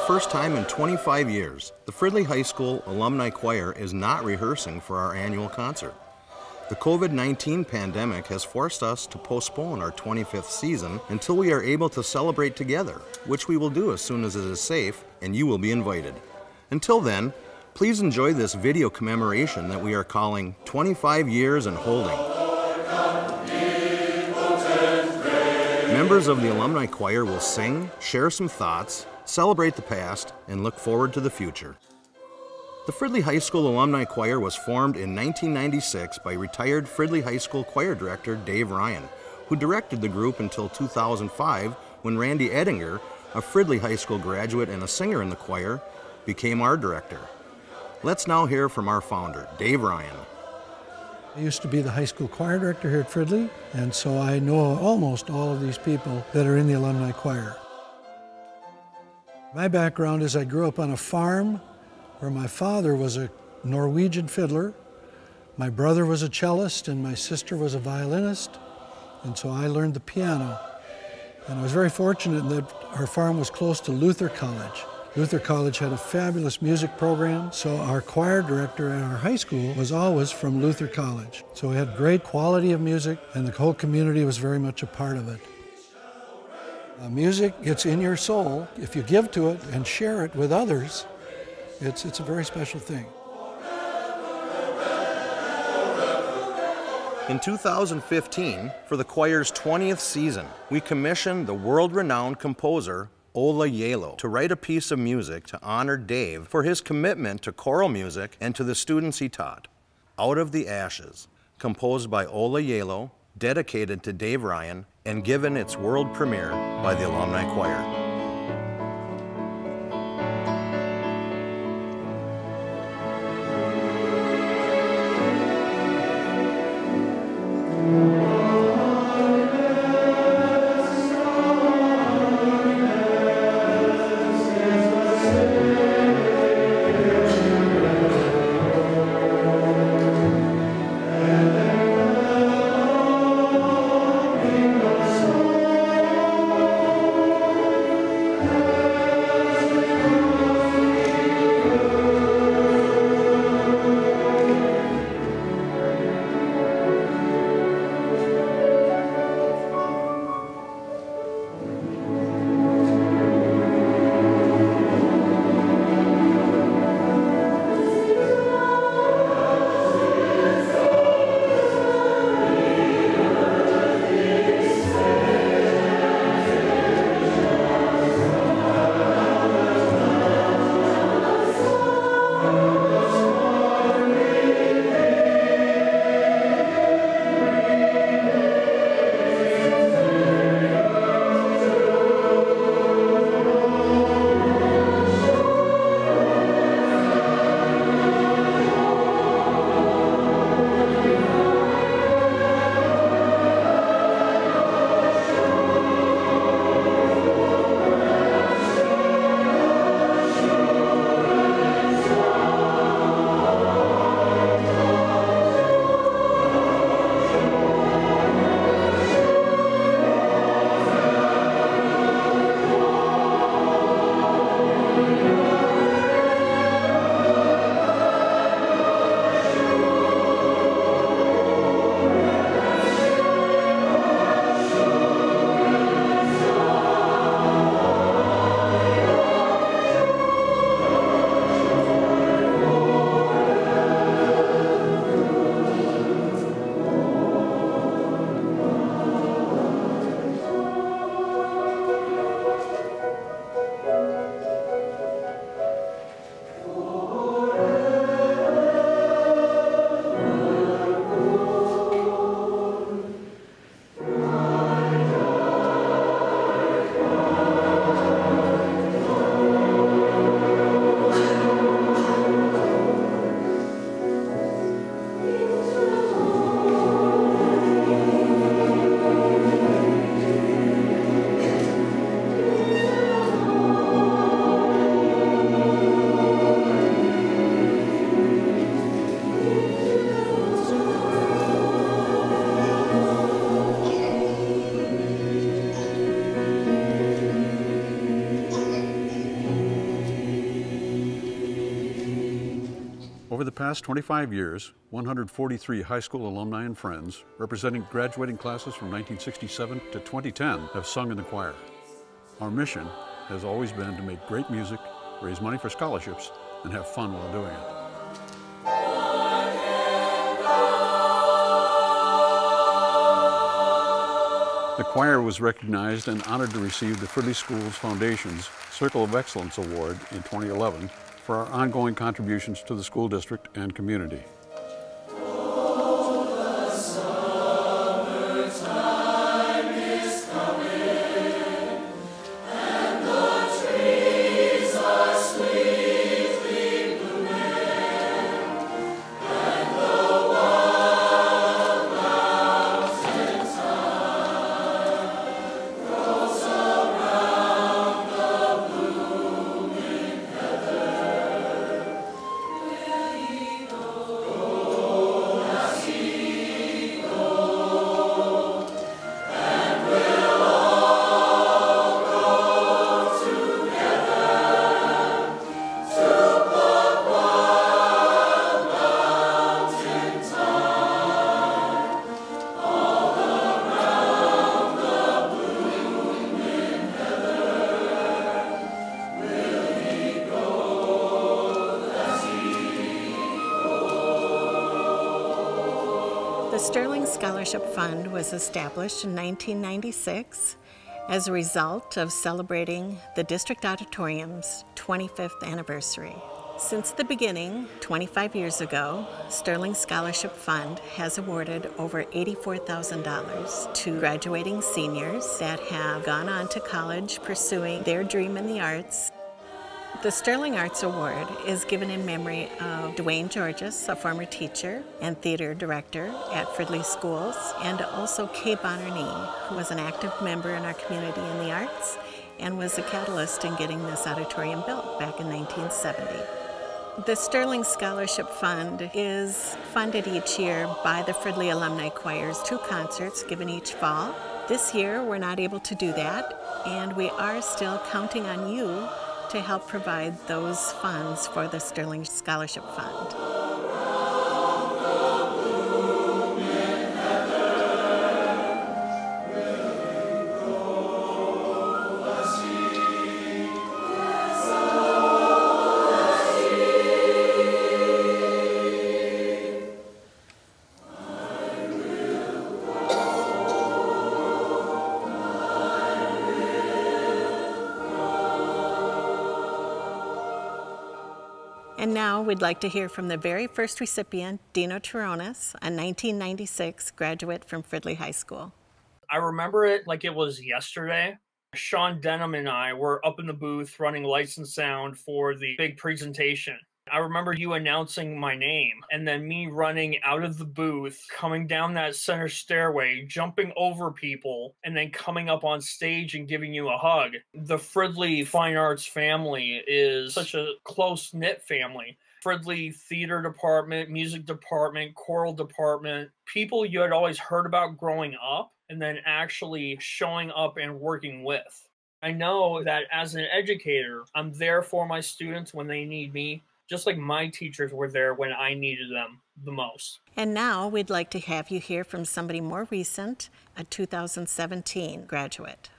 first time in 25 years, the Fridley High School Alumni Choir is not rehearsing for our annual concert. The COVID-19 pandemic has forced us to postpone our 25th season until we are able to celebrate together, which we will do as soon as it is safe and you will be invited. Until then, please enjoy this video commemoration that we are calling 25 Years and Holding. Members of the Alumni Choir will sing, share some thoughts, celebrate the past, and look forward to the future. The Fridley High School Alumni Choir was formed in 1996 by retired Fridley High School Choir Director Dave Ryan, who directed the group until 2005 when Randy Edinger, a Fridley High School graduate and a singer in the choir, became our director. Let's now hear from our founder, Dave Ryan. I used to be the high school choir director here at Fridley, and so I know almost all of these people that are in the alumni choir. My background is I grew up on a farm where my father was a Norwegian fiddler, my brother was a cellist, and my sister was a violinist, and so I learned the piano. And I was very fortunate that our farm was close to Luther College. Luther College had a fabulous music program, so our choir director at our high school was always from Luther College. So we had great quality of music, and the whole community was very much a part of it. Music gets in your soul. If you give to it and share it with others, it's a very special thing. In 2015, for the choir's 20th season, we commissioned the world-renowned composer 𝐀𝐬𝐿O to write a piece of music to honor Dave for his commitment to choral music and to the students he taught. Out of the Ashes, composed by 𝐀𝐬𝐿O, dedicated to Dave Ryan, and given its world premiere by the Alumni Choir. past 25 years, 143 high school alumni and friends, representing graduating classes from 1967 to 2010, have sung in the choir. Our mission has always been to make great music, raise money for scholarships, and have fun while doing it. The choir was recognized and honored to receive the Fridley Schools Foundation's Circle of Excellence Award in 2011 for our ongoing contributions to the school district and community. The Sterling Scholarship Fund was established in 1996 as a result of celebrating the District Auditorium's 25th anniversary. Since the beginning, 25 years ago, Sterling Scholarship Fund has awarded over $84,000 to graduating seniors that have gone on to college pursuing their dream in the arts. The Sterling Arts Award is given in memory of 𝐀𝐬𝐿𝐴, a former teacher and theater director at Fridley Schools, and also 𝐀𝐬𝐿𝐴, who was an active member in our community in the arts and was a catalyst in getting this auditorium built back in 1970. The Sterling Scholarship Fund is funded each year by the Fridley Alumni Choir's 2 concerts given each fall. This year we're not able to do that, and we are still counting on you to help provide those funds for the Sterling Scholarship Fund. And now we'd like to hear from the very first recipient, Dino Turonis, a 1996 graduate from Fridley High School. I remember it like it was yesterday. Sean Denham and I were up in the booth running lights and sound for the big presentation. I remember you announcing my name and then me running out of the booth, coming down that center stairway, jumping over people, and then coming up on stage and giving you a hug. The Fridley Fine Arts family is such a close-knit family. Fridley theater department, music department, choral department, people you had always heard about growing up and then actually showing up and working with. I know that as an educator, I'm there for my students when they need me, just like my teachers were there when I needed them the most. And now we'd like to have you hear from somebody more recent, a 2017 graduate.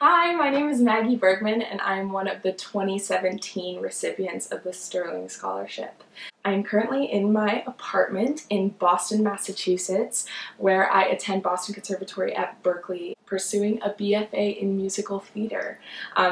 Hi, my name is Maggie Bergman, and I'm one of the 2017 recipients of the Sterling Scholarship. I'm currently in my apartment in Boston, Massachusetts, where I attend Boston Conservatory at Berkeley, pursuing a BFA in musical theater.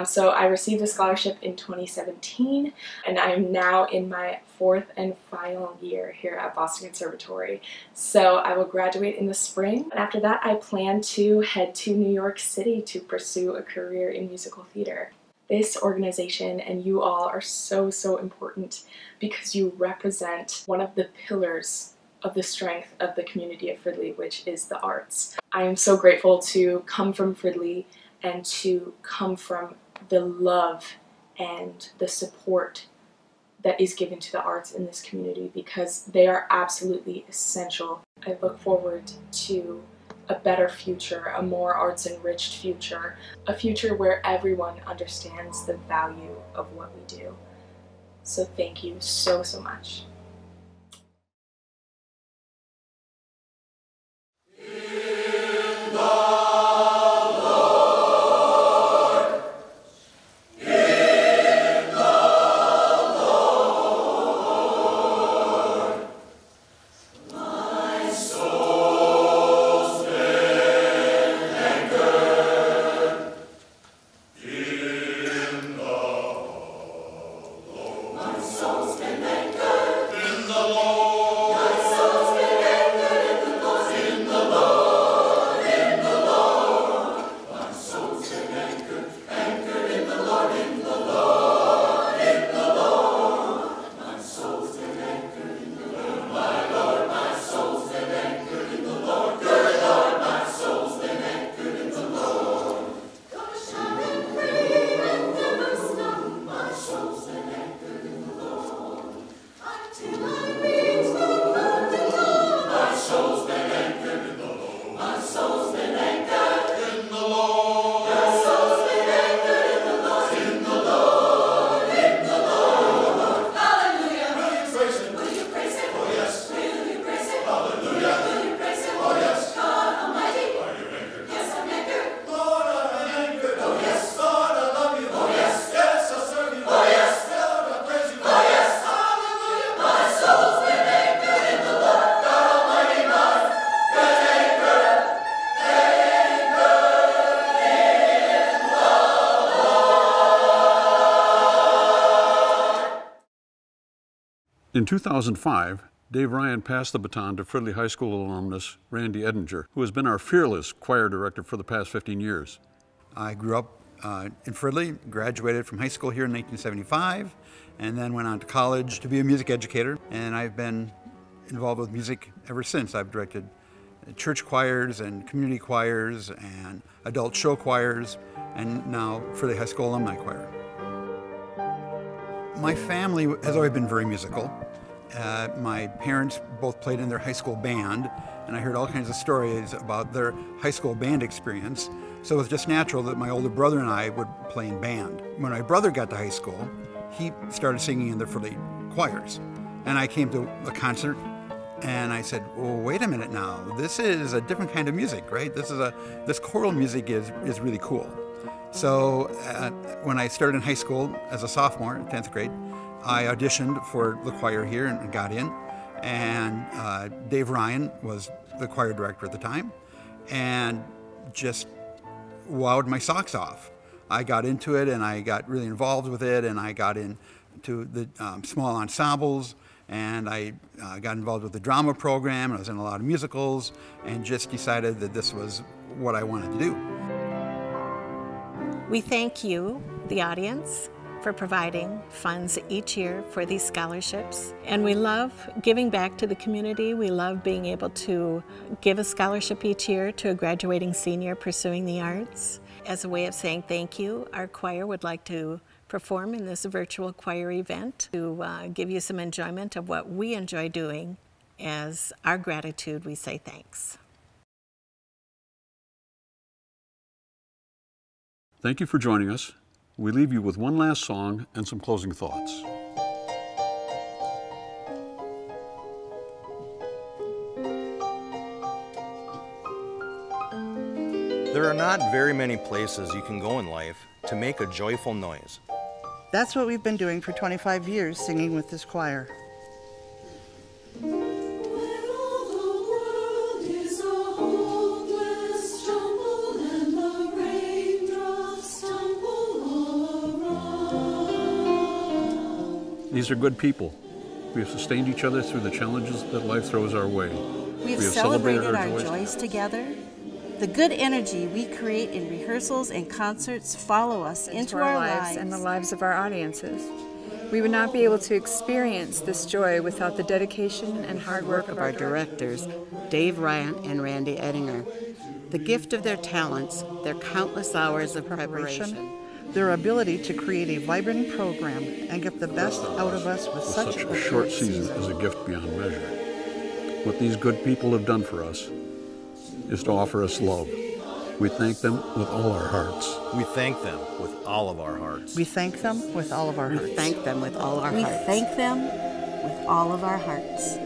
So I received a scholarship in 2017, and I'm now in my 4th and final year here at Boston Conservatory. So I will graduate in the spring, and after that I plan to head to New York City to pursue a career in musical theater. This organization and you all are so important because you represent one of the pillars of the strength of the community of Fridley, which is the arts. I am so grateful to come from Fridley and to come from the love and the support that is given to the arts in this community because they are absolutely essential. I look forward to a better future, a more arts-enriched future, a future where everyone understands the value of what we do. So thank you so much. In 2005, Dave Ryan passed the baton to Fridley High School alumnus Randy Edinger, who has been our fearless choir director for the past 15 years. I grew up in Fridley, graduated from high school here in 1975, and then went on to college to be a music educator, and I've been involved with music ever since. I've directed church choirs and community choirs and adult show choirs, and now Fridley High School Alumni Choir. My family has always been very musical. My parents both played in their high school band, and I heard all kinds of stories about their high school band experience. So it was just natural that my older brother and I would play in band. When my brother got to high school, he started singing in the Fridley choirs. And I came to a concert, and I said, well, wait a minute now, this is a different kind of music, right? This choral music is really cool. So when I started in high school as a sophomore, 10th grade, I auditioned for the choir here and got in. And Dave Ryan was the choir director at the time, and just wowed my socks off. I got into it, and I got really involved with it, and I got into the small ensembles, and I got involved with the drama program, and I was in a lot of musicals, and just decided that this was what I wanted to do. We thank you, the audience, for providing funds each year for these scholarships. And we love giving back to the community. We love being able to give a scholarship each year to a graduating senior pursuing the arts. As a way of saying thank you, our choir would like to perform in this virtual choir event to give you some enjoyment of what we enjoy doing. As our gratitude, we say thanks. Thank you for joining us. We leave you with one last song and some closing thoughts. There are not very many places you can go in life to make a joyful noise. That's what we've been doing for 25 years, singing with this choir. These are good people. We have sustained each other through the challenges that life throws our way. We have celebrated our joys together. The good energy we create in rehearsals and concerts follow us into our lives and the lives of our audiences. We would not be able to experience this joy without the dedication and hard work of our directors, Dave Ryan and Randy Edinger. The gift of their talents, their countless hours of preparation, their ability to create a vibrant program and get the best out of us with such a short season is a gift beyond measure. What these good people have done for us is to offer us love. We thank them with all our hearts. We thank them with all of our hearts. We thank them with all of our hearts. We thank them with all our hearts. We thank them with all of our hearts.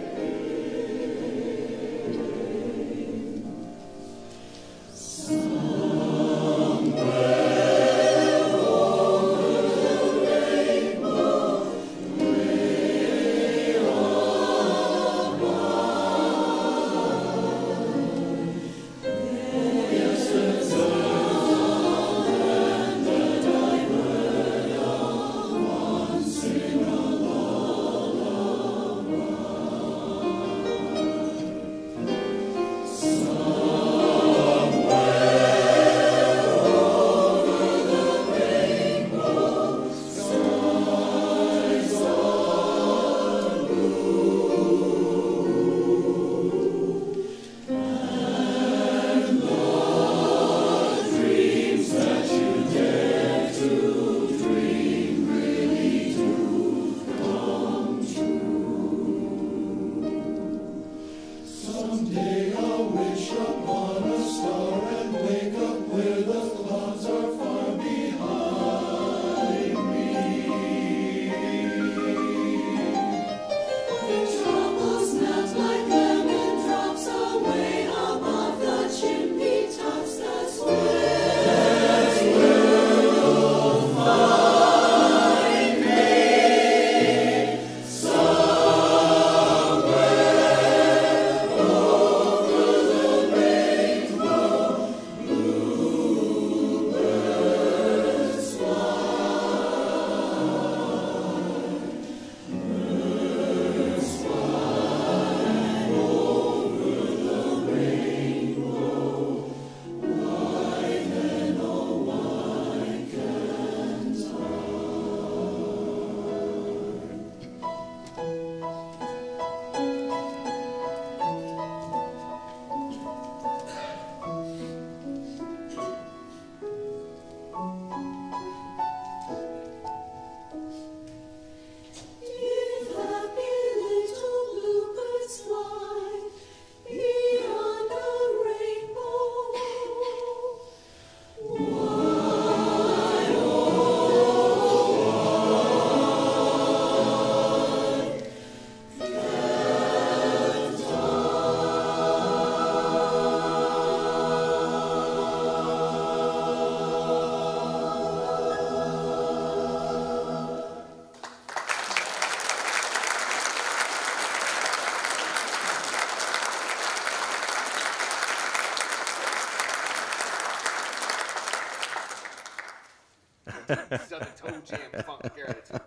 attitude. Southern toe jam, funk attitude.